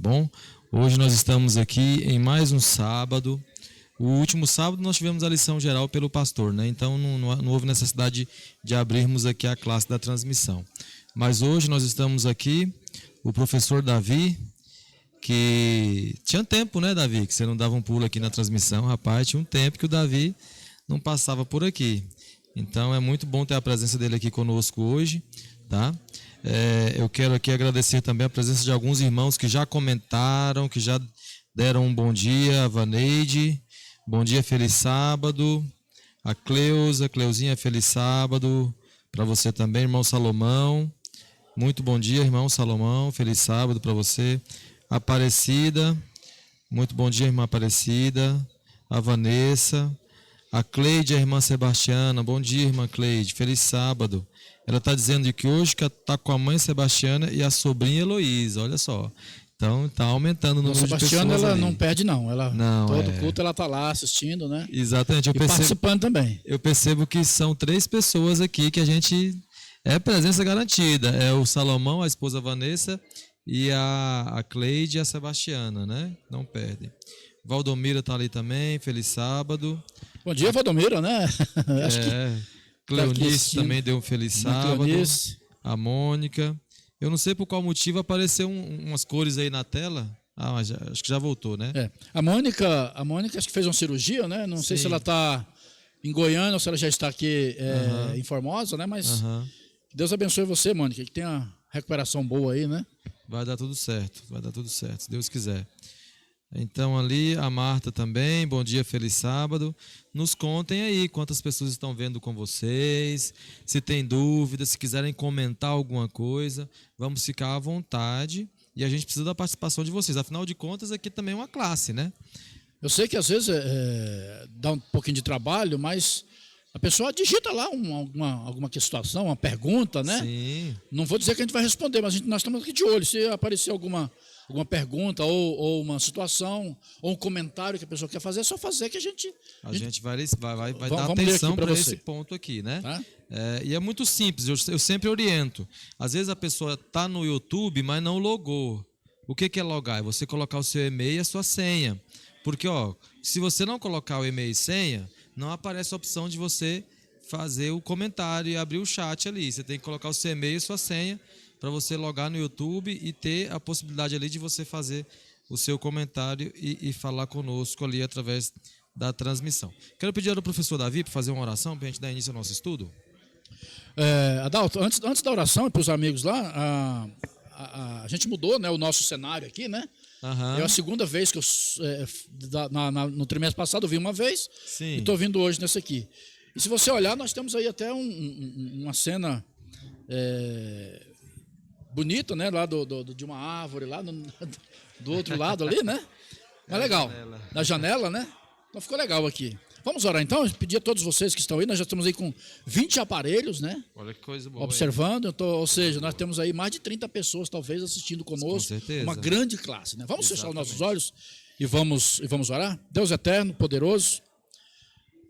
bom? Hoje nós estamos aqui em mais um sábado. O último sábado nós tivemos a lição geral pelo pastor, né? Então não houve necessidade de abrirmos aqui a classe da transmissão. Mas hoje nós estamos aqui, o professor Davi, que tinha tempo, né, Davi? Que você não dava um pulo aqui na transmissão, rapaz, tinha um tempo que o Davi não passava por aqui. Então é muito bom ter a presença dele aqui conosco hoje, tá? Eu quero aqui agradecer também a presença de alguns irmãos que já comentaram, que já deram um bom dia, a Vaneide, bom dia, feliz sábado, a Cleuzinha, feliz sábado, para você também, irmão Salomão, muito bom dia, irmão Salomão, feliz sábado para você, Aparecida, muito bom dia, irmã Aparecida, a Vanessa, a Cleide, a irmã Sebastiana, bom dia, irmã Cleide, feliz sábado. Ela está dizendo que hoje está com a mãe Sebastiana e a sobrinha Heloísa, olha só. Então está aumentando o número de pessoas. A Sebastiana ela ali. não perde não, todo culto ela está lá assistindo, né? Exatamente. Participando também. Eu percebo que são 3 pessoas aqui que a gente é presença garantida. É o Salomão, a esposa Vanessa e a Cleide e a Sebastiana, né? Não perdem. Valdomira está ali também, feliz sábado. Bom dia, Valdomira, né? Acho que Cleonice também deu um feliz sábado. Cleonice. A Mônica. Eu não sei por qual motivo apareceu umas cores aí na tela. Mas acho que já voltou, né? A Mônica acho que fez uma cirurgia, né? Não sei se ela está em Goiânia ou se ela já está aqui em Formosa, né? Mas Deus abençoe você, Mônica, que tenha uma recuperação boa aí, né? Vai dar tudo certo, se Deus quiser. Então ali a Marta também, bom dia, feliz sábado. Nos contem aí quantas pessoas estão vendo com vocês, se tem dúvidas, se quiserem comentar alguma coisa, vamos ficar à vontade e a gente precisa da participação de vocês. Afinal de contas, aqui também é uma classe, né? Eu sei que às vezes dá um pouquinho de trabalho, mas a pessoa digita lá alguma situação, uma pergunta, né? Sim. Não vou dizer que a gente vai responder, mas nós estamos aqui de olho. Se aparecer alguma pergunta ou uma situação ou um comentário que a pessoa quer fazer, é só fazer que a gente vai dar atenção para esse ponto aqui, né? Tá? E é muito simples, eu sempre oriento. Às vezes a pessoa está no YouTube, mas não logou. O que é logar? É você colocar o seu e-mail e a sua senha. Porque se você não colocar o e-mail e senha, não aparece a opção de você fazer o comentário e abrir o chat ali. Você tem que colocar o seu e-mail e sua senha para você logar no YouTube e ter a possibilidade ali de você fazer o seu comentário e falar conosco ali através da transmissão. Quero pedir ao professor Davi para fazer uma oração para a gente dar início ao nosso estudo. Adalto, antes da oração, para os amigos lá, a gente mudou, né, o nosso cenário aqui, né? É a segunda vez que no trimestre passado eu vi uma vez. Sim. E estou vindo hoje nessa aqui. E se você olhar, nós temos aí até uma cena bonita, né? Lá de uma árvore, lá do outro lado ali, né? Mas legal. Na janela, né? Então ficou legal aqui. Vamos orar então? Pedir a todos vocês que estão aí, nós já estamos aí com 20 aparelhos, né? Olha que coisa boa. Observando, ou seja, nós temos aí mais de 30 pessoas talvez assistindo conosco. Com certeza. Uma grande classe, né? Vamos fechar os nossos olhos e vamos orar? Deus eterno, poderoso,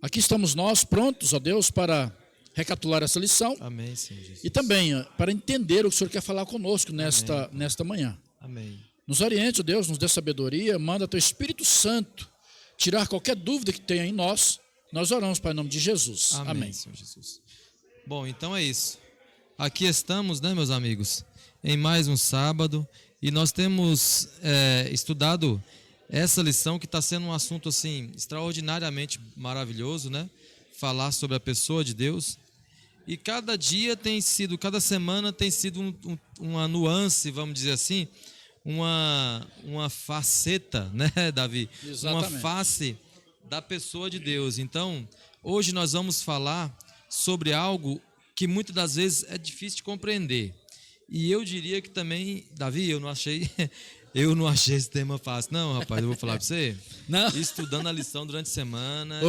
aqui estamos nós prontos, ó Deus, para recapitular essa lição. Amém, Senhor Jesus. E também para entender o que o Senhor quer falar conosco nesta manhã. Amém. Nos oriente, ó Deus, nos dê sabedoria, manda teu Espírito Santo tirar qualquer dúvida que tenha em nós. Nós oramos, Pai, em nome de Jesus. Amém. Senhor Jesus. Bom, então é isso. Aqui estamos, né, meus amigos, em mais um sábado e nós temos estudado essa lição que está sendo um assunto assim extraordinariamente maravilhoso, né? Falar sobre a pessoa de Deus. E cada semana tem sido uma nuance, vamos dizer assim, uma faceta, né, Davi? Exatamente. Uma face da pessoa de Deus. Então, hoje nós vamos falar sobre algo que muitas das vezes é difícil de compreender. E eu diria que também, Davi, eu não achei esse tema fácil. Não, rapaz, eu vou falar para você. Não. Estudando a lição durante a semana.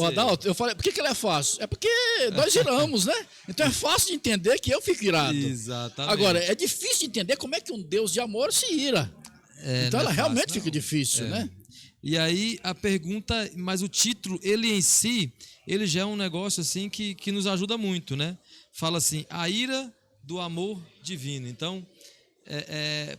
Adalto, eu falei, por que ele é fácil? É porque nós iramos, né? Então é fácil de entender que eu fico irado. Exatamente. Agora, é difícil de entender como é que um Deus de amor se ira. Então ela realmente fica difícil, né? E aí a pergunta, mas o título, ele em si, ele já é um negócio assim que nos ajuda muito, né? Fala assim, a ira do amor divino. Então,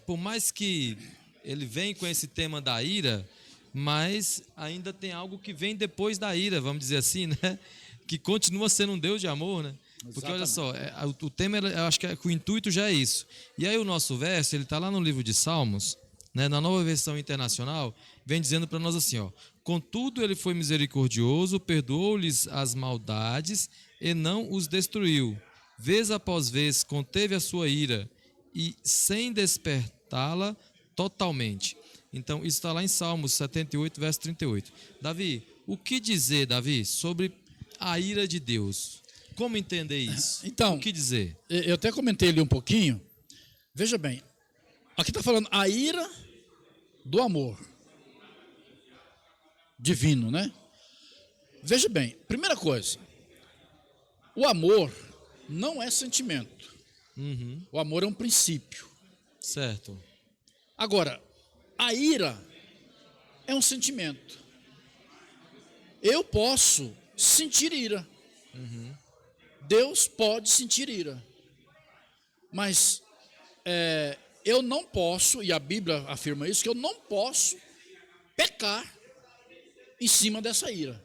por mais que ele vem com esse tema da ira, mas ainda tem algo que vem depois da ira, vamos dizer assim, né? Que continua sendo um Deus de amor, né? Porque olha só, o tema, eu acho que o intuito já é isso. E aí o nosso verso, ele está lá no livro de Salmos, né, na Nova Versão Internacional, vem dizendo para nós assim, ó: contudo ele foi misericordioso, perdoou-lhes as maldades e não os destruiu. Vez após vez conteve a sua ira e sem despertá-la totalmente. Então, isso está lá em Salmos 78, verso 38. Davi, o que dizer, Davi, sobre a ira de Deus? Como entender isso? Então, o que dizer? Eu até comentei ali um pouquinho. Veja bem, aqui está falando a ira do amor divino, né? Veja bem, primeira coisa, o amor não é sentimento. O amor é um princípio. Certo. Agora, a ira é um sentimento. Eu posso sentir ira. Deus pode sentir ira. Mas eu não posso, e a Bíblia afirma isso, que eu não posso pecar em cima dessa ira.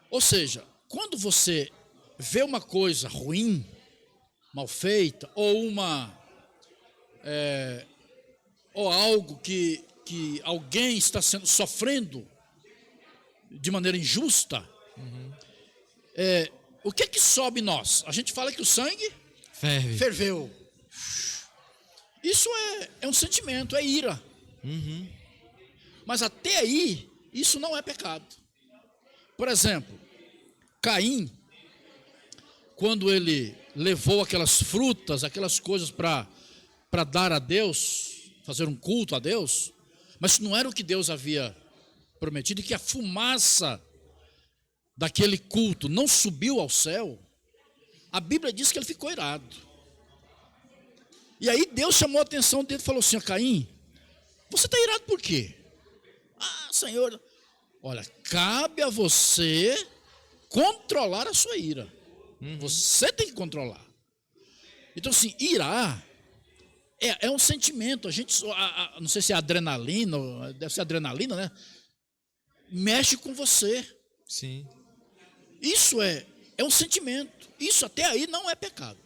Ou seja, quando você vê uma coisa ruim, mal feita, ou ou algo que alguém está sofrendo de maneira injusta, o que sobe em nós? A gente fala que o sangue ferveu. Isso é um sentimento, é ira. Mas até aí, isso não é pecado. Por exemplo, Caim, quando ele levou aquelas frutas, aquelas coisas para dar a Deus, fazer um culto a Deus, mas não era o que Deus havia prometido, e que a fumaça daquele culto não subiu ao céu, a Bíblia diz que ele ficou irado. E aí Deus chamou a atenção dele e falou assim: Caim, você está irado por quê? Ah, Senhor, olha, cabe a você controlar a sua ira. Você tem que controlar. Então assim, irar é um sentimento. A gente, não sei se é adrenalina, deve ser adrenalina, né? Mexe com você. Sim. Isso é um sentimento. Isso até aí não é pecado.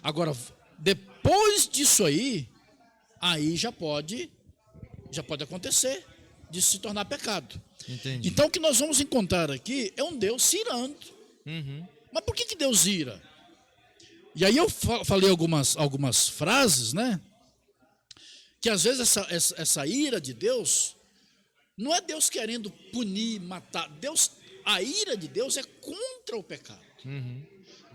Agora, depois disso aí já pode acontecer de se tornar pecado. Entendi. Então o que nós vamos encontrar aqui é um Deus se irando. Mas por que Deus ira? E aí eu falei algumas frases, né? Que às vezes essa ira de Deus não é Deus querendo punir, matar. A ira de Deus é contra o pecado.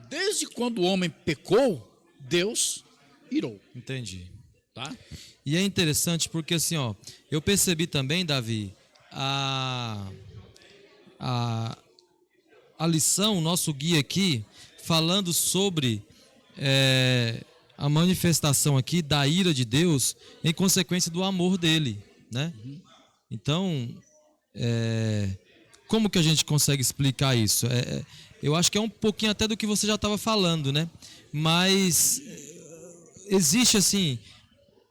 Desde quando o homem pecou, Deus irou. Entendi. Tá? E é interessante porque assim, ó, eu percebi também, Davi, a lição, o nosso guia aqui, falando sobre a manifestação aqui da ira de Deus em consequência do amor dele, né? Então, como que a gente consegue explicar isso? Eu acho que é um pouquinho até do que você já estava falando, né? Mas existe assim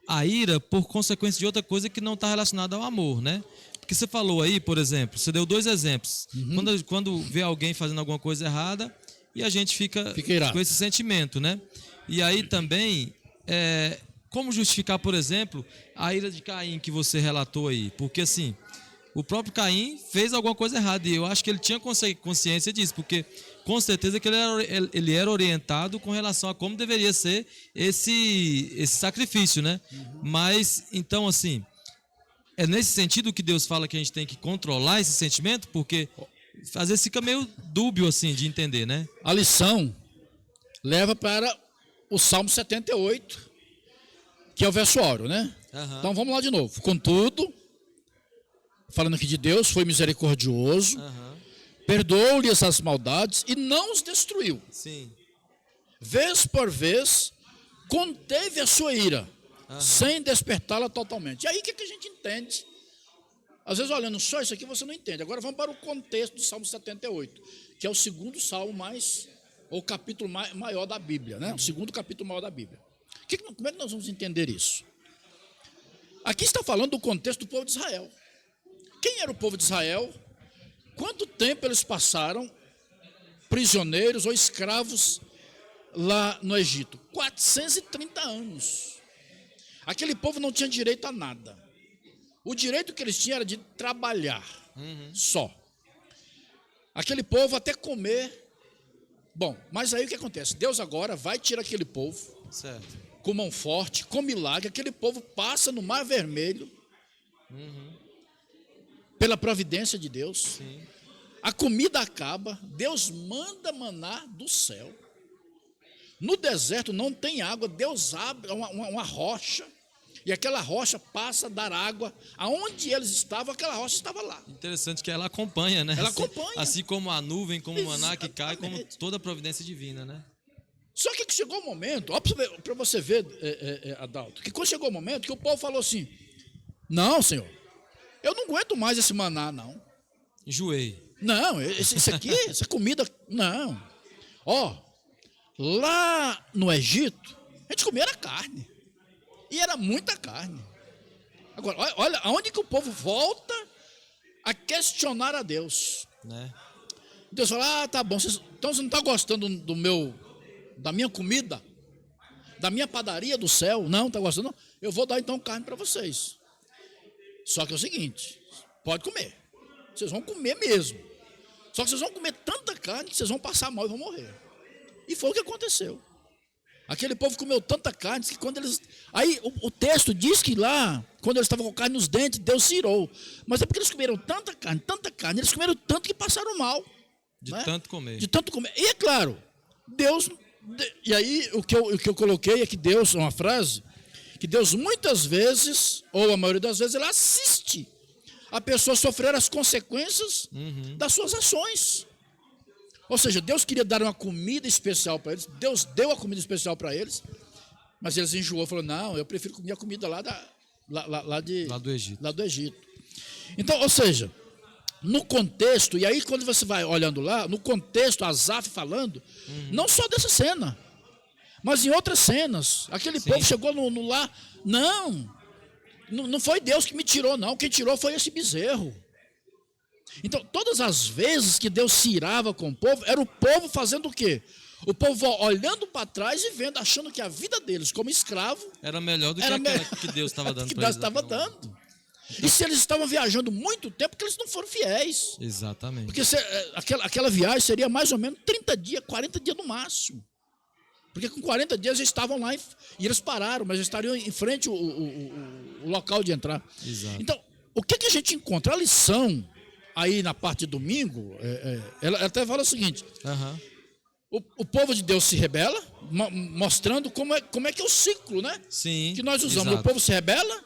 a ira por consequência de outra coisa que não está relacionada ao amor, né? Porque você falou aí, por exemplo, você deu 2 exemplos. Quando vê alguém fazendo alguma coisa errada e a gente fica com esse sentimento, né? E aí também, como justificar, por exemplo, a ira de Caim que você relatou aí? Porque assim, o próprio Caim fez alguma coisa errada e eu acho que ele tinha consciência disso, porque com certeza que ele era orientado com relação a como deveria ser esse sacrifício, né? Mas, então assim, é nesse sentido que Deus fala que a gente tem que controlar esse sentimento, porque às vezes fica meio dúbio assim de entender, né? A lição leva para o Salmo 78, que é o verso áureo, né? Então vamos lá de novo. Contudo, falando aqui de Deus, foi misericordioso, perdoou-lhe essas maldades e não os destruiu. Sim. Vez por vez, conteve a sua ira, sem despertá-la totalmente. E aí o que a gente entende? Às vezes, olhando só isso aqui, você não entende. Agora vamos para o contexto do Salmo 78, que é o segundo salmo ou capítulo maior da Bíblia, né? O segundo capítulo maior da Bíblia. Como é que nós vamos entender isso? Aqui está falando do contexto do povo de Israel. Quem era o povo de Israel? Quanto tempo eles passaram prisioneiros ou escravos lá no Egito? 430 anos. Aquele povo não tinha direito a nada. O direito que eles tinham era de trabalhar, só. Aquele povo até comer. Bom, mas aí o que acontece? Deus agora vai tirar aquele povo, certo, com mão forte, com milagre. Aquele povo passa no Mar Vermelho, pela providência de Deus. Sim. A comida acaba, Deus manda maná do céu. No deserto não tem água, Deus abre uma rocha, e aquela rocha passa a dar água. Aonde eles estavam, aquela rocha estava lá. Interessante que ela acompanha, né? Ela acompanha. Assim como a nuvem, como o maná que cai, como toda a providência divina, né? Só que chegou um momento, para você ver, Adalto, que quando chegou o momento que o povo falou assim: não, Senhor, eu não aguento mais esse maná, não. Enjoei. Não, isso aqui, essa comida, não. Ó, lá no Egito, a gente comia era carne. E era muita carne. Agora, olha, aonde que o povo volta a questionar a Deus. Né? Deus fala, tá bom, então você não está gostando da minha comida? Da minha padaria do céu? Não, está gostando? Não. Eu vou dar então carne para vocês. Só que é o seguinte, pode comer. Vocês vão comer mesmo. Só que vocês vão comer tanta carne que vocês vão passar mal e vão morrer. E foi o que aconteceu. Aquele povo comeu tanta carne que quando eles... Aí o texto diz que lá, quando eles estavam com carne nos dentes, Deus se irou. Mas é porque eles comeram tanta carne, eles comeram tanto que passaram mal. De tanto comer. De tanto comer. E é claro, Deus... E aí o que eu coloquei é que Deus, uma frase, que Deus muitas vezes, ou a maioria das vezes, ele assiste a pessoa sofrer as consequências das suas ações. Ou seja, Deus queria dar uma comida especial para eles, Deus deu a comida especial para eles, mas eles enjoou, falou, não, eu prefiro comer a comida lá do Egito. Então, ou seja, no contexto, e aí quando você vai olhando lá, no contexto, Asaf falando, não só dessa cena, mas em outras cenas, aquele povo chegou no lá, não foi Deus que me tirou, não, quem tirou foi esse bezerro. Então, todas as vezes que Deus se irava com o povo, era o povo fazendo o quê? O povo olhando para trás e vendo, achando que a vida deles como escravo era melhor do que aquela que Deus estava dando. Que Deus estava dando. E se eles estavam viajando muito tempo, porque eles não foram fiéis. Exatamente. Porque aquela viagem seria mais ou menos 30 dias, 40 dias no máximo. Porque com 40 dias eles estavam lá e eles pararam, mas eles estariam em frente ao local de entrar. Exato. Então, o que a gente encontra? A lição... Aí na parte de domingo, ela até fala o seguinte, o povo de Deus se rebela, mostrando como é que é o ciclo, né? Sim, que nós usamos. Exato. O povo se rebela,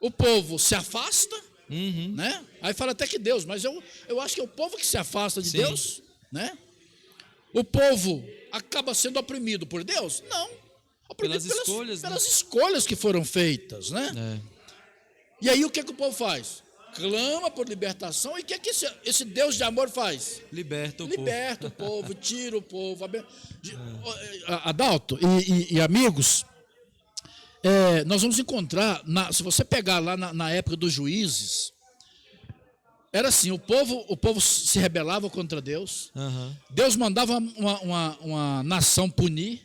o povo se afasta, né? Aí fala até que Deus, mas eu acho que é o povo que se afasta de Deus, né? O povo acaba sendo oprimido por Deus? Não. Oprimido pelas escolhas que foram feitas, né? E aí o que o povo faz? Clama por libertação. E o que esse Deus de amor faz? Liberta o povo, tira o povo. Adalto e amigos, nós vamos encontrar, se você pegar lá na época dos juízes, era assim, o povo se rebelava contra Deus, Deus mandava uma nação punir,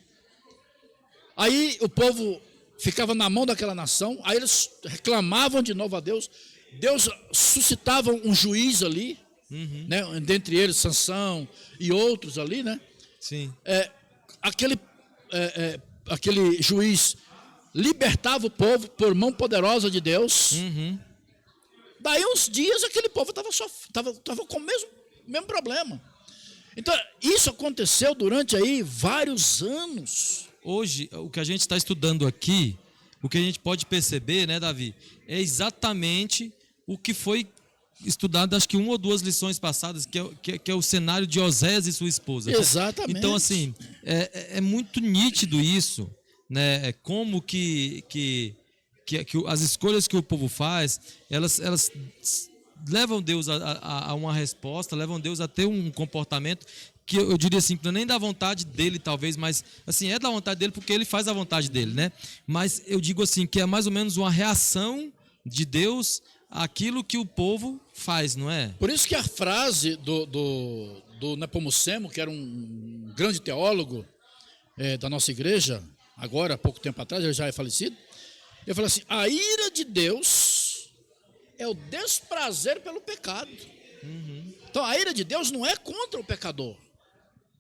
aí o povo ficava na mão daquela nação, aí eles reclamavam de novo a Deus, Deus suscitava um juiz ali, né, dentre eles Sansão e outros ali, né? Sim. Aquele juiz libertava o povo por mão poderosa de Deus. Daí uns dias aquele povo estava com o mesmo problema. Então isso aconteceu durante aí vários anos. Hoje o que a gente está estudando aqui, o que a gente pode perceber, né, Davi, é exatamente o que foi estudado, acho que uma ou duas lições passadas, que é o cenário de Oséias e sua esposa. Exatamente. Então, assim, é muito nítido isso, né? Como que as escolhas que o povo faz, elas levam Deus a uma resposta, levam Deus a ter um comportamento que eu diria assim, que não é nem da vontade dele, talvez, mas assim, é da vontade dele porque ele faz a vontade dele, né? Mas eu digo assim, que é mais ou menos uma reação de Deus àquilo que o povo faz, não é? Por isso que a frase do Nepomucemo, que era um grande teólogo da nossa igreja, agora, há pouco tempo atrás, ele já é falecido, ele fala assim: a ira de Deus é o desprazer pelo pecado. Então a ira de Deus não é contra o pecador,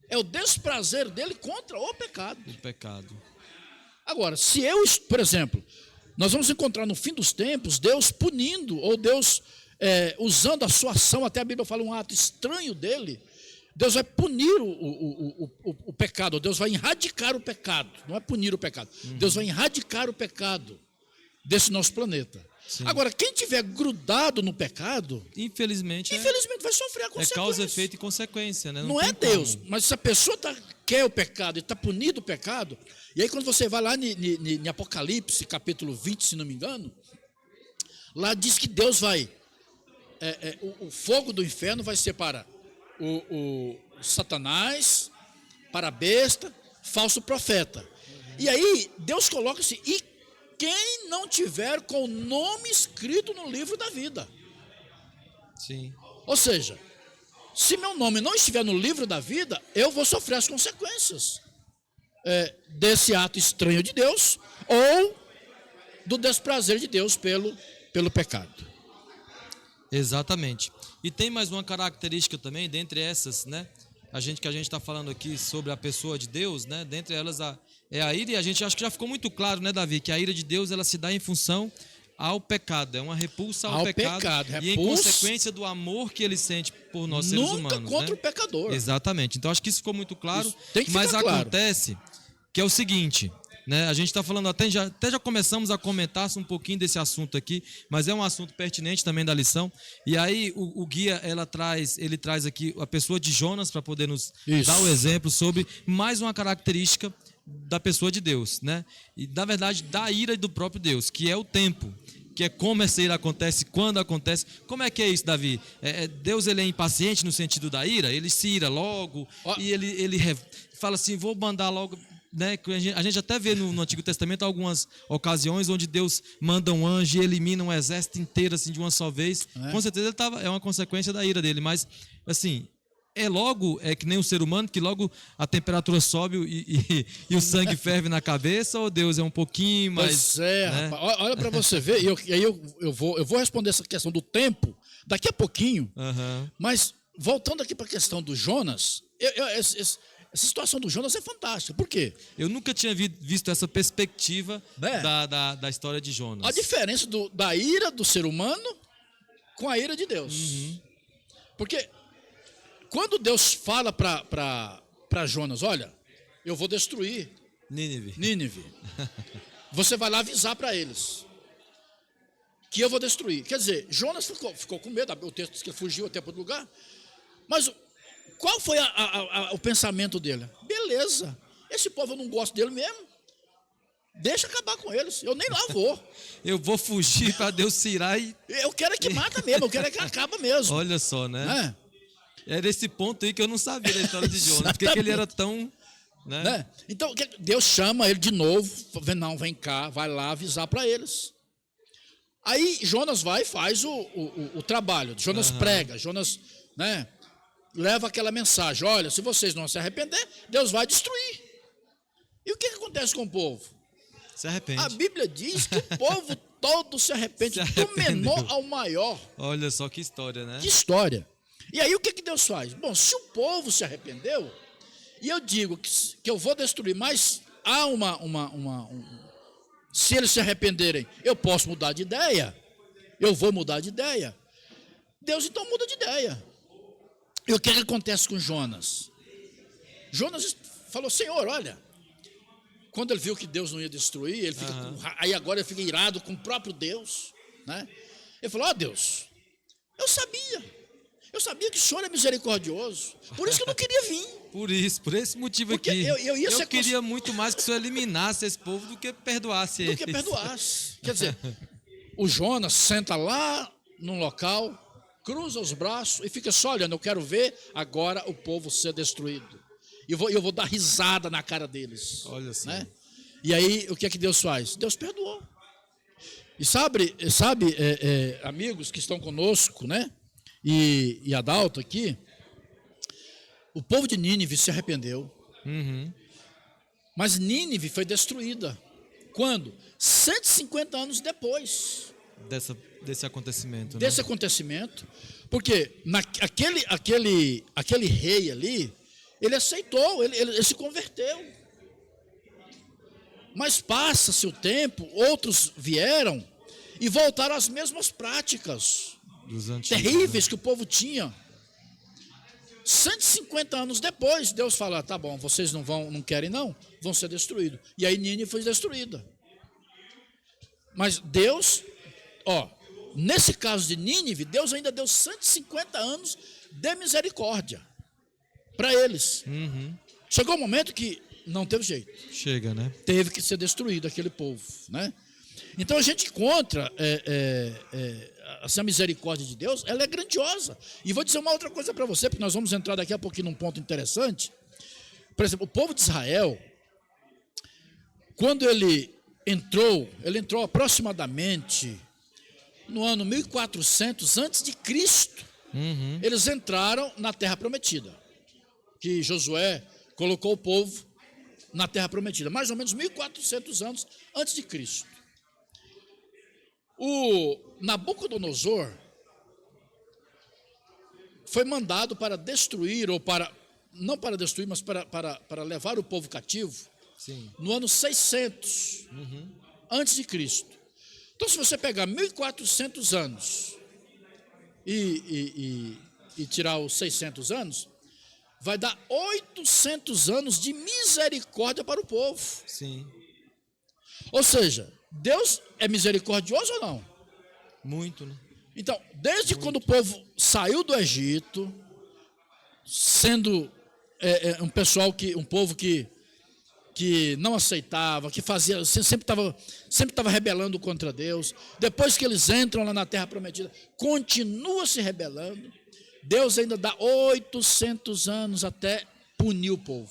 é o desprazer dele contra o pecado. O pecado. Agora, se eu, por exemplo, nós vamos encontrar no fim dos tempos Deus punindo, ou Deus usando a sua ação, até a Bíblia fala um ato estranho dele. Deus vai punir o pecado, Deus vai erradicar o pecado, não é punir o pecado, Deus vai erradicar o pecado desse nosso planeta. Sim. Agora, quem tiver grudado no pecado, infelizmente vai sofrer a consequência. É causa, efeito e consequência, né? Não é Deus, mas se a pessoa quer o pecado e está punindo o pecado, e aí quando você vai lá em Apocalipse, capítulo 20, se não me engano, lá diz que Deus vai, o fogo do inferno vai separar o Satanás, para a besta, falso profeta. E aí Deus coloca assim: e quem não tiver com o nome escrito no livro da vida. Sim. Ou seja, se meu nome não estiver no livro da vida, eu vou sofrer as consequências desse ato estranho de Deus, ou do desprazer de Deus pelo pecado. Exatamente. E tem mais uma característica também, dentre essas, né? Que a gente está falando aqui sobre a pessoa de Deus, né? Dentre elas é a ira, e a gente acho que já ficou muito claro, né, Davi, que a ira de Deus ela se dá em função ao pecado, é uma repulsa ao pecado e em consequência do amor que ele sente por nós seres humanos. Nunca contra, né? o pecador. Exatamente. Então acho que isso ficou muito claro. Isso tem que mas ficar claro. Acontece que é o seguinte, né? A gente está falando até já começamos a comentar um pouquinho desse assunto aqui, mas é um assunto pertinente também da lição. E aí o guia ele traz aqui a pessoa de Jonas para poder nos dar o exemplo sobre mais uma característica da pessoa de Deus, né? E na verdade da ira do próprio Deus, que é o tempo, que é como essa ira acontece, quando acontece. Como é que é isso, Davi? Deus ele é impaciente no sentido da ira, ele se ira logo e ele fala assim: vou mandar logo. Né? A gente até vê no Antigo Testamento algumas ocasiões onde Deus manda um anjo e elimina um exército inteiro assim, de uma só vez. Com certeza é uma consequência da ira dele, mas assim, é que nem o ser humano, que logo a temperatura sobe e o sangue ferve na cabeça, ou Deus é um pouquinho mais... Pois é, né? Rapaz, olha para você ver, e aí eu vou responder essa questão do tempo daqui a pouquinho, mas voltando aqui para a questão do Jonas, essa situação do Jonas é fantástica. Por quê? Eu nunca tinha visto essa perspectiva da história de Jonas. A diferença da ira do ser humano com a ira de Deus. Porque quando Deus fala para Jonas: olha, eu vou destruir Nínive. Você vai lá avisar para eles que eu vou destruir. Quer dizer, Jonas ficou com medo. O texto diz que fugiu até para outro lugar. Mas qual foi o pensamento dele? Beleza, esse povo eu não gosto dele mesmo. Deixa acabar com eles, eu nem lá vou. Eu vou fugir para Deus se irar e... Eu quero é que mata mesmo, eu quero é que acaba mesmo. Olha só, né? Era esse ponto aí que eu não sabia da história de Jonas. Porque ele era tão... Né? Então, Deus chama ele de novo. Não, vem cá, vai lá avisar para eles. Aí Jonas vai e faz o trabalho. Jonas prega, Jonas leva aquela mensagem: olha, se vocês não se arrepender, Deus vai destruir. E o que acontece com o povo? Se arrepende. A Bíblia diz que o povo todo se arrepende, do menor ao maior. Olha só que história, né? Que história. E aí o que Deus faz? Bom, se o povo se arrependeu, e eu digo que eu vou destruir, mas há se eles se arrependerem, eu posso mudar de ideia. Eu vou mudar de ideia. Deus então muda de ideia. E o que acontece com Jonas? Jonas falou: Senhor, olha, quando ele viu que Deus não ia destruir, ele fica aí agora ele fica irado com o próprio Deus, né? Ele falou: Deus, eu sabia que o Senhor é misericordioso, por isso que eu não queria vir. Por esse motivo. Porque aqui eu queria muito mais que o Senhor eliminasse esse povo do que perdoasse eles. Quer dizer, o Jonas senta lá num local, cruza os braços e fica só olhando. Eu quero ver agora o povo ser destruído. E eu vou dar risada na cara deles. Olha só. Né? E aí, o que é que Deus faz? Deus perdoou. E sabe amigos que estão conosco, né? E Adalto aqui, o povo de Nínive se arrependeu. Mas Nínive foi destruída. Quando? 150 anos depois. Desse acontecimento. Desse acontecimento. Porque aquele rei ali, ele aceitou, ele se converteu. Mas passa-se o tempo, outros vieram e voltaram às mesmas práticas terríveis que o povo tinha. 150 anos depois, Deus fala, tá bom, vocês não querem não, vão ser destruídos. E aí Nínive foi destruída. Mas Deus, nesse caso de Nínive, Deus ainda deu 150 anos de misericórdia para eles. Chegou um momento que não teve jeito. Chega, né? Teve que ser destruído aquele povo, né? Então a gente encontra assim, a misericórdia de Deus, ela é grandiosa. E vou dizer uma outra coisa para você, porque nós vamos entrar daqui a pouquinho num ponto interessante. Por exemplo, o povo de Israel, quando ele entrou aproximadamente no ano 1400 antes de Cristo. Eles entraram na Terra Prometida, que Josué colocou o povo na Terra Prometida, mais ou menos 1400 anos antes de Cristo. O Nabucodonosor foi mandado para destruir, não para destruir, mas para levar o povo cativo. Sim. No ano 600 antes de Cristo. Então, se você pegar 1400 anos e tirar os 600 anos, vai dar 800 anos de misericórdia para o povo. Sim. Ou seja, Deus é misericordioso ou não? Muito, né? Então, desde quando o povo saiu do Egito, sendo um povo que não aceitava, que fazia, sempre estava rebelando contra Deus. Depois que eles entram lá na Terra Prometida, continua se rebelando. Deus ainda dá 800 anos até punir o povo.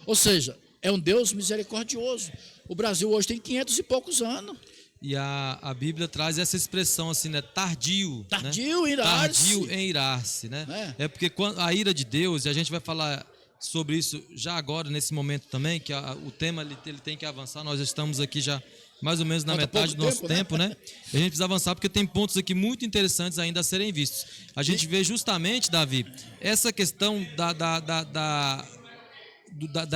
Ou seja, é um Deus misericordioso. O Brasil hoje tem 500 e poucos anos. E a Bíblia traz essa expressão assim, né? Tardio. Tardio né? em irar-se. Tardio em irar-se, né? É porque quando a ira de Deus, e a gente vai falar sobre isso já agora, nesse momento também, que o tema ele tem que avançar. Nós estamos aqui já mais ou menos na metade do nosso tempo, né? E a gente precisa avançar porque tem pontos aqui muito interessantes ainda a serem vistos. A gente vê justamente, Davi, essa questão da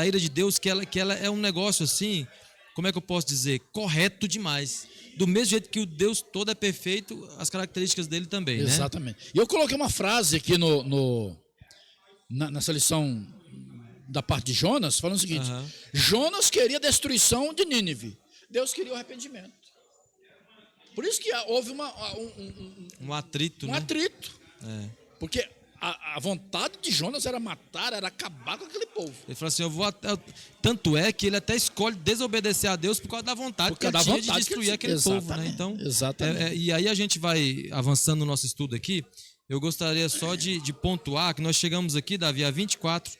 ira de Deus, que ela é um negócio assim, como é que eu posso dizer? Correto demais. Do mesmo jeito que o Deus todo é perfeito, as características dele também, né? Exatamente. E eu coloquei uma frase aqui nessa lição da parte de Jonas, falando o seguinte: Jonas queria a destruição de Nínive, Deus queria o arrependimento. Por isso que houve um atrito, um né? atrito. É. Porque a vontade de Jonas era matar, era acabar com aquele povo. Ele falou assim, tanto é que ele até escolhe desobedecer a Deus por causa da vontade que ele tinha de destruir aquele povo, né? Então, exatamente. E aí a gente vai avançando no nosso estudo aqui. Eu gostaria só de pontuar que nós chegamos aqui, Davi, a 24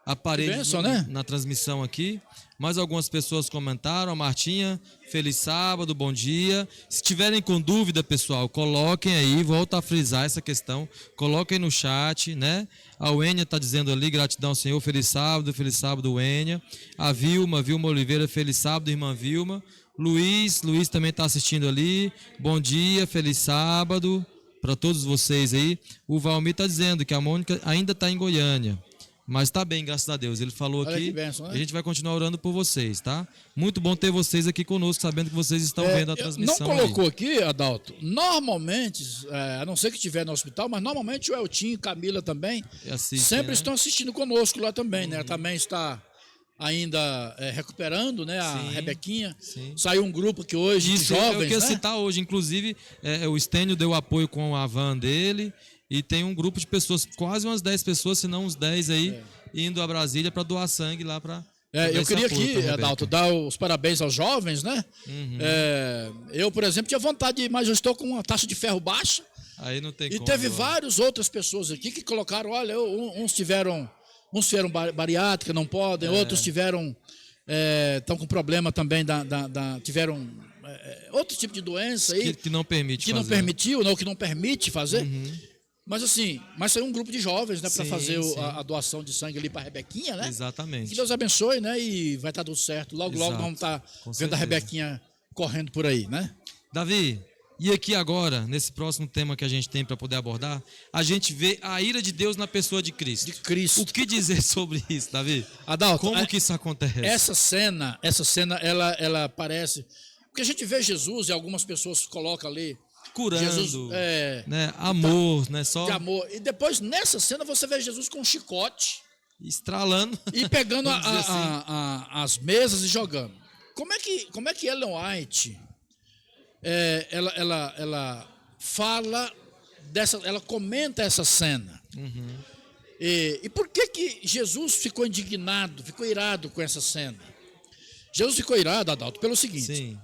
aparelhos na transmissão aqui. Mais algumas pessoas comentaram. A Martinha, feliz sábado, bom dia. Se tiverem com dúvida, pessoal, coloquem aí, volta a frisar essa questão, coloquem no chat, né? A Wênia está dizendo ali, gratidão ao Senhor, feliz sábado, Wênia. A Vilma Oliveira, feliz sábado, irmã Vilma. Luiz também está assistindo ali, bom dia, feliz sábado para todos vocês aí. O Valmir está dizendo que a Mônica ainda está em Goiânia. Mas está bem, graças a Deus. Ele falou aqui, bênção, né? A gente vai continuar orando por vocês, tá? Muito bom ter vocês aqui conosco, sabendo que vocês estão vendo a transmissão. Não colocou aqui, Adalto, normalmente, a não ser que estiver no hospital, mas normalmente o Eltinho e Camila também sempre estão assistindo conosco lá também, né? Ela também está ainda recuperando, né? A Rebequinha. Sim. Saiu um grupo que hoje, de jovens, eu queria citar hoje, inclusive, o Estênio deu apoio com a van dele. E tem um grupo de pessoas, quase umas 10 pessoas, se não uns 10 aí, indo a Brasília para doar sangue lá para... eu queria aqui, Adalto, dar os parabéns aos jovens, né? Eu, por exemplo, tinha vontade, mas eu estou com uma taxa de ferro baixa, Aí não tem E como. teve várias outras pessoas aqui que colocaram, olha, uns tiveram bariátrica, não podem, outros tiveram, estão com problema também, tiveram outro tipo de doença aí. Que não permite que fazer. não permitiu, não, que não permite fazer. Mas assim, saiu um grupo de jovens, né, para fazer a doação de sangue ali para a Rebequinha, né? Exatamente. Que Deus abençoe, né? E vai estar tudo certo. Logo, logo nós vamos estar vendo a Rebequinha correndo por aí, né? Davi, e aqui agora, nesse próximo tema que a gente tem para poder abordar, a gente vê a ira de Deus na pessoa de Cristo. De Cristo. O que dizer sobre isso, Davi? Adalto, como que isso acontece? Essa cena, ela parece... Porque a gente vê Jesus e algumas pessoas colocam ali... Curando, Jesus, né? Amor, né? Só de amor. E depois, nessa cena, você vê Jesus com um chicote. Estralando. E pegando assim. as mesas e jogando. Como é que Ellen White... ela fala ela comenta essa cena. E por que Jesus ficou indignado, ficou irado com essa cena? Jesus ficou irado, Adalto, pelo seguinte: Sim.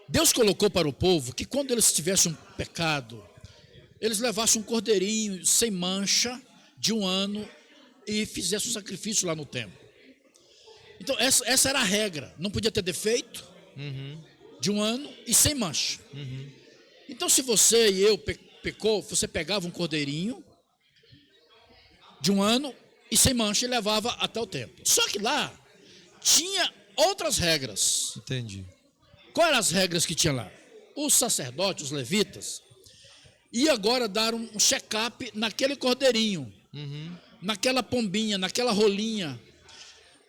Deus colocou para o povo que quando eles tivessem um pecado, eles levassem um cordeirinho sem mancha de 1 ano e fizessem um sacrifício lá no templo. Então essa era a regra, não podia ter defeito. De 1 ano e sem mancha. Então, se você e eu pecou, você pegava um cordeirinho de 1 ano e sem mancha e levava até o templo. Só que lá tinha outras regras. Entendi. Quais eram as regras que tinha lá? Os sacerdotes, os levitas, iam agora dar um check-up naquele cordeirinho, naquela pombinha, naquela rolinha,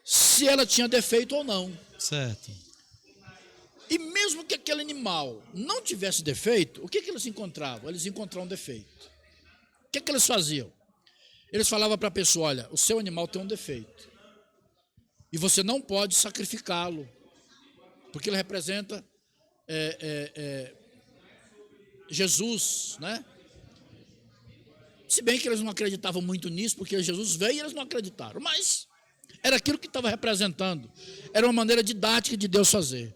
se ela tinha defeito ou não. Certo. E mesmo que aquele animal não tivesse defeito, o que eles encontravam? Eles encontravam um defeito. O que eles faziam? Eles falavam para a pessoa, olha, o seu animal tem um defeito. E você não pode sacrificá-lo. Porque ele representa Jesus, né? Se bem que eles não acreditavam muito nisso, porque Jesus veio e eles não acreditaram. Mas era aquilo que estava representando. Era uma maneira didática de Deus fazer.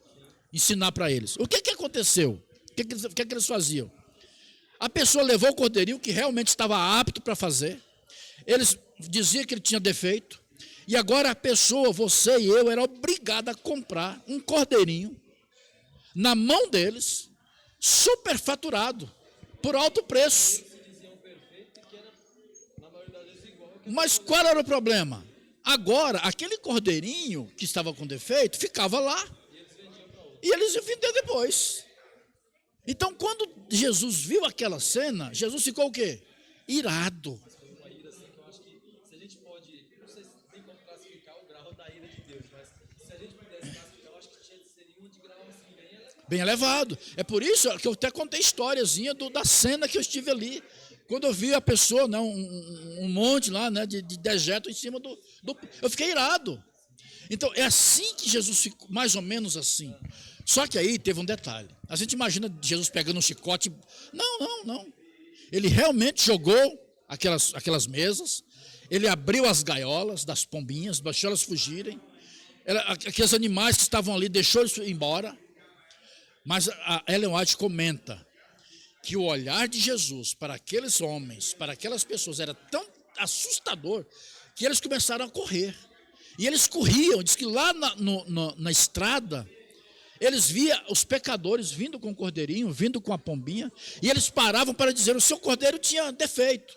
Ensinar para eles. O que aconteceu? O que eles faziam? A pessoa levou o cordeirinho que realmente estava apto para fazer. Eles diziam que ele tinha defeito. E agora a pessoa, você e eu, era obrigada a comprar um cordeirinho na mão deles, superfaturado, por alto preço. Mas qual era o problema? Agora, aquele cordeirinho que estava com defeito, ficava lá. E eles iam vender depois. Então, quando Jesus viu aquela cena, Jesus ficou o quê? Irado. Uma ira assim que eu acho que se a gente pode, não sei se tem como classificar o grau da ira de Deus, mas se a gente pudesse classificar, eu acho que seria um de grau assim bem elevado. Bem elevado. É por isso que eu até contei a historiazinha da cena que eu estive ali. Quando eu vi a pessoa, né, um monte lá, né, de dejeto em cima do... Eu fiquei irado. Então, é assim que Jesus ficou, mais ou menos assim. Só que aí teve um detalhe. A gente imagina Jesus pegando um chicote. Não. Ele realmente jogou aquelas mesas. Ele abriu as gaiolas das pombinhas, deixou elas fugirem. Aqueles animais que estavam ali, deixou eles ir embora. Mas a Ellen White comenta que o olhar de Jesus para aqueles homens, para aquelas pessoas, era tão assustador que eles começaram a correr. E eles corriam. Diz que lá na estrada, eles viam os pecadores vindo com o cordeirinho, vindo com a pombinha, e eles paravam para dizer, o seu cordeiro tinha defeito.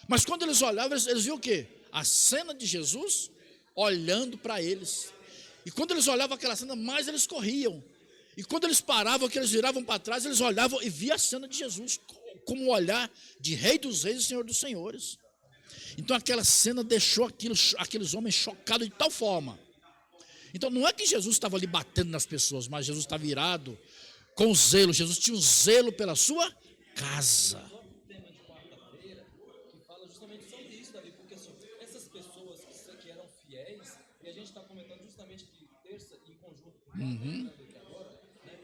Mas quando eles olhavam, eles viam o quê? A cena de Jesus olhando para eles. E quando eles olhavam aquela cena, mais eles corriam. E quando eles paravam, que eles viravam para trás, eles olhavam e viam a cena de Jesus, como o olhar de Rei dos Reis e Senhor dos Senhores. Então aquela cena deixou aqueles homens chocados de tal forma. Então não é que Jesus estava ali batendo nas pessoas, mas Jesus estava irado com zelo. Jesus tinha um zelo pela sua casa. O tema de quarta-feira que fala justamente sobre isso, Davi, porque assim, essas pessoas que eram fiéis, e a gente está comentando justamente que terça em conjunto com agora, né,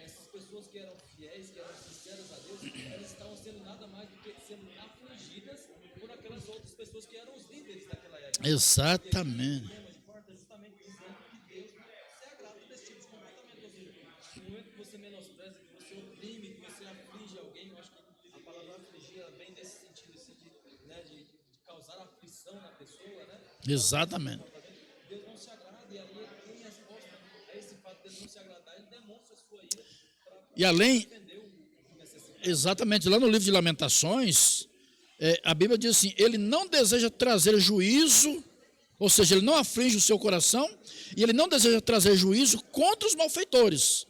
essas pessoas que eram fiéis, que eram sinceras a Deus, elas estavam sendo nada mais do que sendo afligidas por aquelas outras pessoas que eram os líderes daquela época. Exatamente. Você menospreza, que você oprime, que você aflige alguém, eu acho que Exatamente. Deus não se agrada, e aí em resposta a esse fato de Deus não se agradar, ele demonstra a sua ira E além, defender o necessidade. exatamente, lá no livro de Lamentações, a Bíblia diz assim: ele não deseja trazer juízo, ou seja, ele não aflige o seu coração, e ele não deseja trazer juízo contra os malfeitores.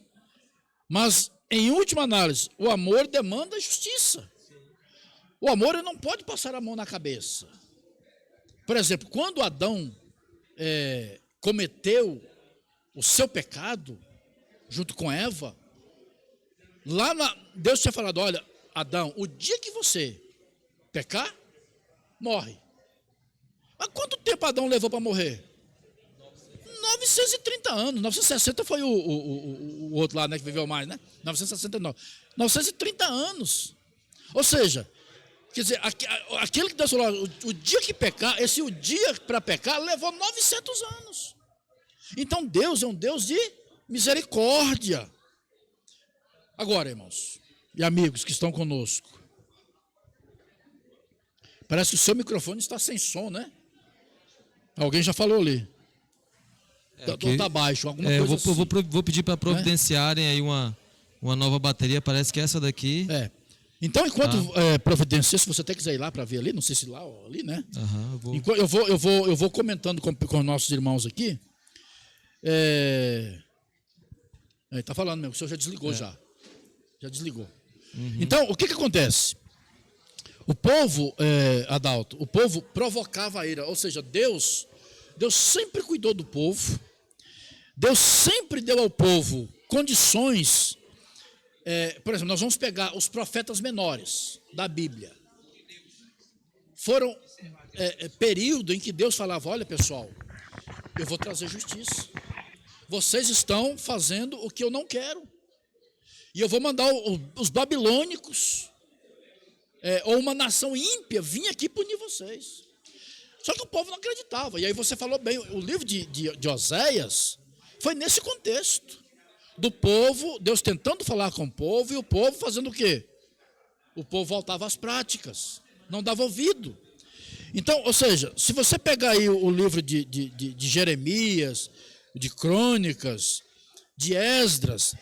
Mas, em última análise, o amor demanda justiça. O amor ele não pode passar a mão na cabeça. Por exemplo, quando Adão cometeu o seu pecado, junto com Eva, Deus tinha falado: olha, Adão, o dia que você pecar, morre. Mas quanto tempo Adão levou para morrer? 930 anos. 960 foi o outro lá, né, que viveu mais, né? 969. 930 anos. Ou seja, quer dizer, aquele que Deus falou, o dia que pecar, o dia para pecar levou 900 anos. Então Deus é um Deus de misericórdia. Agora, irmãos e amigos que estão conosco, parece que o seu microfone está sem som, né? Alguém já falou ali. Está baixo, alguma coisa assim. Vou pedir para providenciarem aí uma nova bateria, parece que essa daqui... Então, enquanto providencia, se você até quiser ir lá para ver ali, não sei se lá ou ali, né? Eu vou comentando com os nossos irmãos aqui. Está falando mesmo, o senhor já desligou já. Já desligou. Uhum. Então, o que acontece? O povo, Adalto, o povo provocava a ira, ou seja, Deus sempre cuidou do povo, Deus sempre deu ao povo condições. Por exemplo, nós vamos pegar os profetas menores da Bíblia. Foram período em que Deus falava: olha, pessoal, eu vou trazer justiça. Vocês estão fazendo o que eu não quero. E eu vou mandar os babilônicos, ou uma nação ímpia, vir aqui punir vocês. Só que o povo não acreditava. E aí você falou bem, o livro de Oséias foi nesse contexto. Do povo, Deus tentando falar com o povo, e o povo fazendo o quê? O povo voltava às práticas, não dava ouvido. Então, ou seja, se você pegar aí o livro de Jeremias, de Crônicas, de Esdras,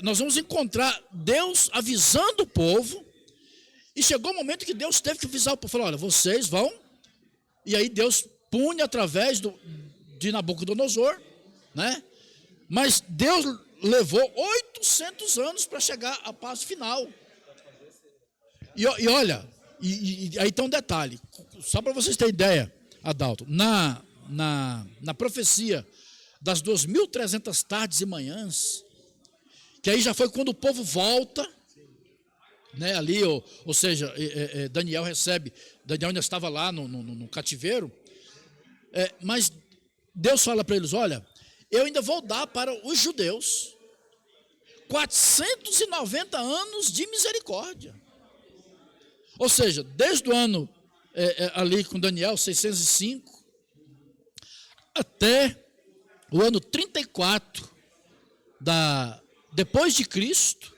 nós vamos encontrar Deus avisando o povo, e chegou o momento que Deus teve que avisar o povo, falou: olha, vocês vão, e aí Deus pune através de Nabucodonosor, né? Mas Deus levou 800 anos para chegar à paz final. E olha, aí tem um detalhe, só para vocês terem ideia, Adalto, na profecia das 2.300 tardes e manhãs, que aí já foi quando o povo volta, né, ali, ou seja, Daniel ainda estava lá no cativeiro, mas Deus fala para eles: olha, eu ainda vou dar para os judeus 490 anos de misericórdia. Ou seja, desde o ano ali com Daniel, 605, até o ano 34 depois de Cristo,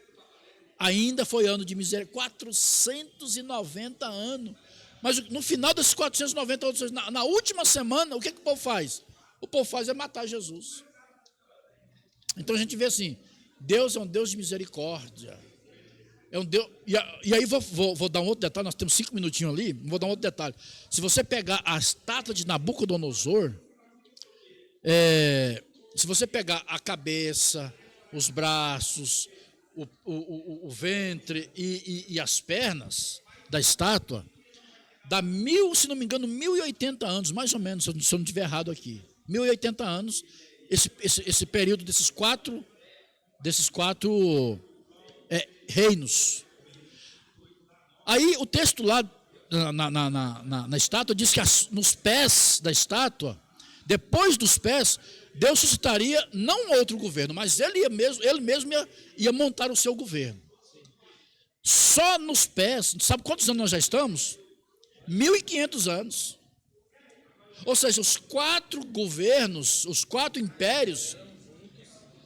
ainda foi ano de misericórdia. 490 anos. Mas no final desses 490 anos, na última semana, o que o povo faz? O povo faz é matar Jesus. Então a gente vê assim: Deus é um Deus de misericórdia. É um Deus. E aí vou dar um outro detalhe, nós temos 5 minutinhos ali, vou dar um outro detalhe. Se você pegar a estátua de Nabucodonosor, se você pegar a cabeça, os braços, o ventre e as pernas da estátua, dá se não me engano, 1080 anos, mais ou menos, se eu não estiver errado aqui. 1080 anos, esse período desses quatro reinos. Aí o texto lá na estátua diz que nos pés da estátua, depois dos pés, Deus suscitaria não outro governo, mas ele mesmo ia montar o seu governo. Só nos pés, sabe quantos anos nós já estamos? 1500 anos. Ou seja, os 4 governos, os 4 impérios,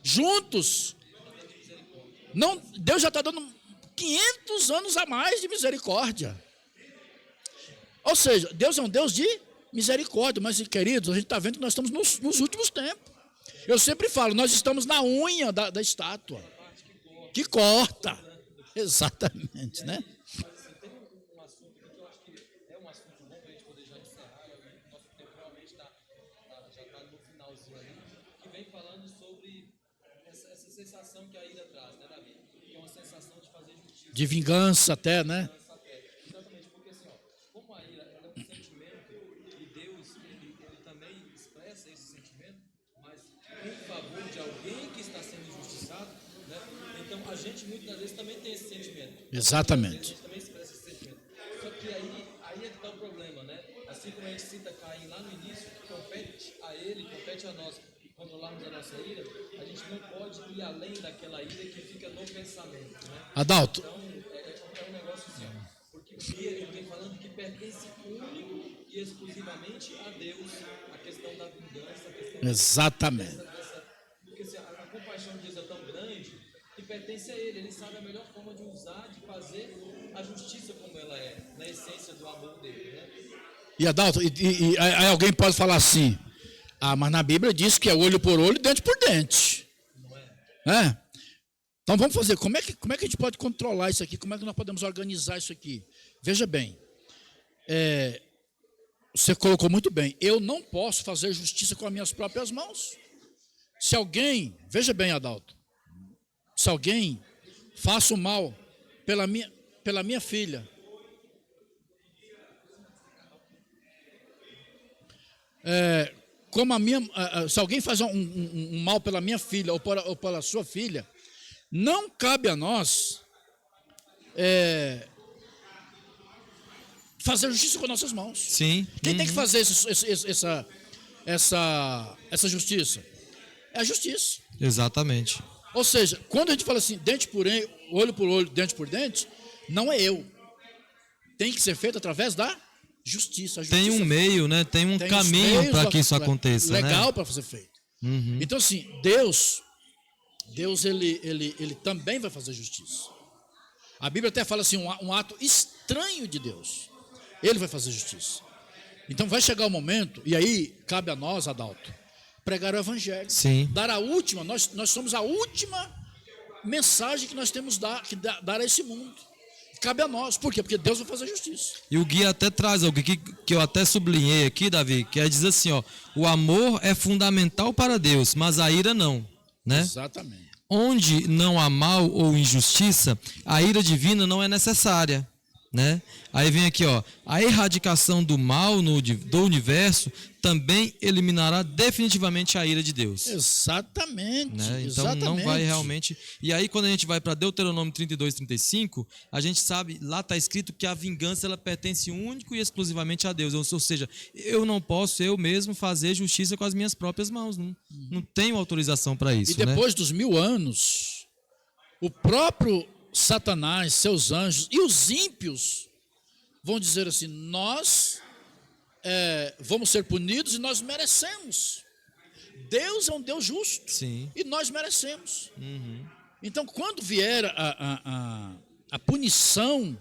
juntos, Deus já está dando 500 anos a mais de misericórdia. Ou seja, Deus é um Deus de misericórdia. Mas, queridos, a gente está vendo que nós estamos nos últimos tempos. Eu sempre falo, nós estamos na unha da estátua, que corta. Exatamente, né? Sensação que a ira traz, né, Davi? Que é uma sensação de fazer justiça. De vingança até, né? Exatamente, porque assim, ó, como a ira ela é um sentimento, e Deus ele também expressa esse sentimento, mas em favor de alguém que está sendo injustiçado, né? Então a gente muitas vezes também tem esse sentimento. Exatamente. A gente também expressa esse sentimento. Só que aí é que está o problema, né? Assim como a gente cita Caim lá no início, que compete a ele, compete a nós controlarmos a nossa ira, a gente não pode ir além daquela ira que fica no pensamento, né? Adalto. Então, é um negócio assim, ó, porque ele vem falando que pertence único e exclusivamente a Deus, a questão da vingança, a questão Exatamente. porque assim, a compaixão de Deus é tão grande que pertence a ele sabe a melhor forma de usar, de fazer a justiça como ela é, na essência do amor dele, né? E Adalto, aí alguém pode falar assim, mas na Bíblia diz que é olho por olho, dente por dente. Não é? Então vamos fazer, como é que a gente pode controlar isso aqui? Como é que nós podemos organizar isso aqui? Veja bem, você colocou muito bem, eu não posso fazer justiça com as minhas próprias mãos. Se alguém, veja bem, Adalto, se alguém faça o mal pela minha filha, como se alguém faz um mal pela minha filha ou pela sua filha, não cabe a nós fazer justiça com nossas mãos. Sim. Quem tem que fazer essa justiça? É a justiça. Exatamente. Ou seja, quando a gente fala assim, dente por olho por olho, dente por dente, não é eu. Tem que ser feito através da justiça. Tem um meio, né? Tem um caminho para que isso aconteça, legal, né? para ser feito. Uhum. Então assim, Deus ele também vai fazer justiça. A Bíblia até fala assim, um ato estranho de Deus. Ele vai fazer justiça. Então vai chegar o momento, e aí cabe a nós, Adalto, pregar o evangelho. Sim. Dar a última, nós somos a última mensagem que nós temos que dar a esse mundo. Cabe a nós. Por quê? Porque Deus vai fazer justiça. E o guia até traz algo que eu até sublinhei aqui, Davi, que é dizer assim, ó, o amor é fundamental para Deus, mas a ira não, né? Exatamente. Onde não há mal ou injustiça, a ira divina não é necessária, né? Aí vem aqui, ó, a erradicação do mal do universo também eliminará definitivamente a ira de Deus. Exatamente. Né? Então exatamente. não vai realmente. E aí quando a gente vai para Deuteronômio 32, 35, a gente sabe, lá está escrito que a vingança ela pertence único e exclusivamente a Deus. Ou seja, eu não posso eu mesmo fazer justiça com as minhas próprias mãos. Não tenho autorização para isso. E depois né? dos 1000 anos, o próprio Satanás, seus anjos e os ímpios vão dizer assim, nós vamos ser punidos e nós merecemos. Deus é um Deus justo. Sim. E nós merecemos. Uhum. Então, quando vier a punição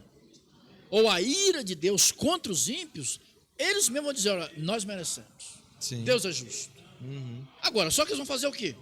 ou a ira de Deus contra os ímpios, eles mesmos vão dizer, olha, nós merecemos. Sim. Deus é justo. Uhum. Agora, só que eles vão fazer o quê?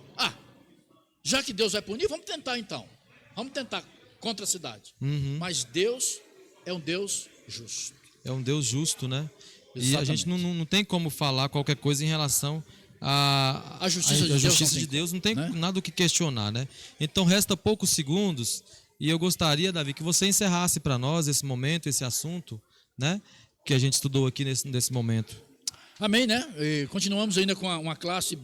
Já que Deus vai punir, vamos tentar então. Vamos tentar contra a cidade. Uhum. Mas Deus é um Deus justo. É um Deus justo, né? Exatamente. E a gente não tem como falar qualquer coisa em relação à justiça de Deus, não tem nada o que questionar, né? Então resta poucos segundos e eu gostaria, Davi, que você encerrasse para nós esse momento, esse assunto, né? Que a gente estudou aqui nesse momento. Amém, né? E continuamos ainda com uma classe,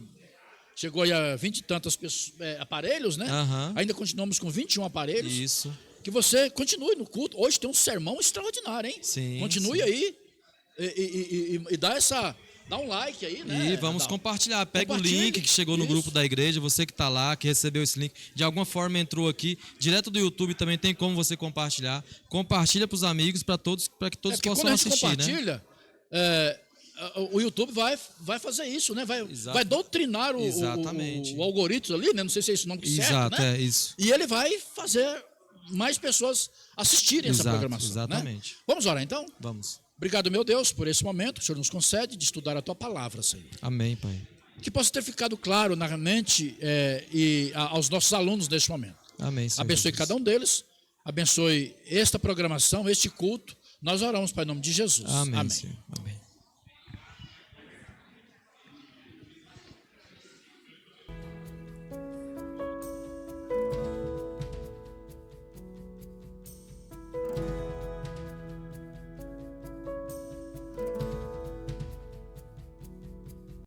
chegou aí a 20 e tantos aparelhos, né? Uhum. Ainda continuamos com 21 aparelhos. Isso. Que você continue no culto. Hoje tem um sermão extraordinário, hein? Sim. Continue sim. aí e dá um like aí, né? E vamos compartilhar. Pega o link que chegou no grupo da igreja, você que está lá, que recebeu esse link, de alguma forma entrou aqui, direto do YouTube também tem como você compartilhar. Compartilha para os amigos, para que todos possam assistir, compartilha, né? O YouTube vai fazer isso, né? Vai doutrinar o algoritmo ali, né? Não sei se é esse o nome certo, exato, né? é isso. E ele vai fazer mais pessoas assistirem essa programação. Exatamente. Né? Vamos orar então? Vamos. Obrigado, meu Deus, por esse momento que o Senhor nos concede de estudar a Tua palavra, Senhor. Amém, Pai. Que possa ter ficado claro na mente aos nossos alunos neste momento. Amém, Senhor. Abençoe Jesus. cada um deles, abençoe esta programação, este culto. Nós oramos, Pai, em nome de Jesus. Amém, Amém. Senhor.